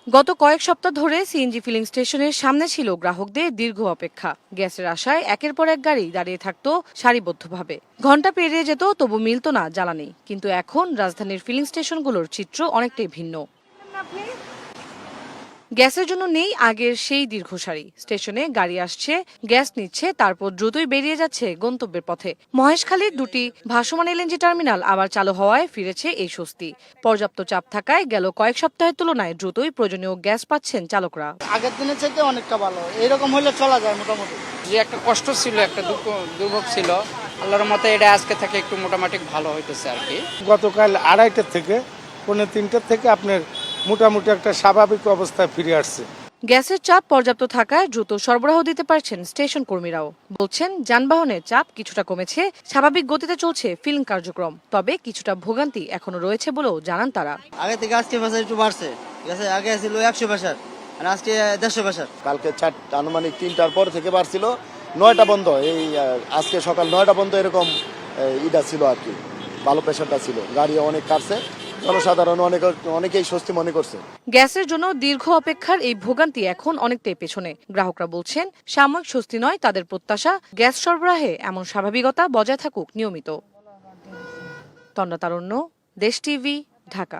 গত কয়েক সপ্তাহ ধরে সিএনজি ফিলিং স্টেশনের সামনে ছিল গ্রাহকদের দীর্ঘ অপেক্ষা। গ্যাসের আশায় একের পর এক গাড়ি দাঁড়িয়ে থাকতো সারিবদ্ধভাবে। ঘন্টা পেরিয়ে যেত, তবু মিলত না জ্বালানি। কিন্তু এখন রাজধানীর ফিলিং স্টেশনগুলোর চিত্র অনেকটাই ভিন্ন। গ্যাসের জন্য নেই আগের সেই দীর্ঘ সারি। স্টেশনে গাড়ি আসছে, গ্যাস নিচ্ছে, তারপর দ্রুতই বেরিয়ে যাচ্ছে গন্তব্যের পথে। মহেশখালীর দুটি ভাসমান এলএনজি টার্মিনাল আবার চালু হওয়ায় ফিরেছে এই স্বস্তি। পর্যাপ্ত চাপ থাকায় গেল কয়েক সপ্তাহের তুলনায় দ্রুতই প্রয়োজনীয় গ্যাস পাচ্ছেন চালকরা। আগের দিনের চাইতে অনেকটা ভালো, এরকম হলে চলা যায় মোটামুটি। যে একটা কষ্ট ছিল, একটা দুর্ভোগ ছিল, আল্লাহর মতে এটা আজকে থেকে একটু মোটামুটি ভালো হইতেছে আর কি। গতকাল 2:30টার থেকে 2:45টার থেকে আপনার মোটামুটি একটা স্বাভাবিক অবস্থায় ফিরে আসছে। গ্যাসের চাপ পর্যাপ্ত থাকায় দ্রুত সরবরাহ দিতে পারছেন স্টেশন কর্মীরাও। বলছেন যানবাহনের চাপ কিছুটা কমেছে, স্বাভাবিক গতিতে চলছে ফিলিং কার্যক্রম। তবে কিছুটা ভোগান্তি এখনো রয়েছে বলেও জানান তারা। আগে থেকে আজকে প্রেসার একটু বাড়ছে, গেছে আগে ছিল 100 প্রেসার আর আজকে 150 প্রেসার। কালকে আনুমানিক 3টার পর থেকে বাড়ছিল, 9টা বন্ধ, এই আজকে সকাল 9টা বন্ধ, এরকম ইটা ছিল আর কি। ভালো প্রেশারটা ছিল, গাড়ি অনেক কাটছে, জনসাধারণ অনেকেই স্বস্তি মনে করছে। গ্যাসের জন্য দীর্ঘ অপেক্ষার এই ভোগান্তি এখন অনেকটাই পেছনে। গ্রাহকরা বলছেন সাময়িক স্বস্তি নয় তাদের প্রত্যাশা, গ্যাস সরবরাহে এমন স্বাভাবিকতা বজায় থাকুক নিয়মিত। তন্দ্রা তারণ্য, দেশ টিভি, ঢাকা।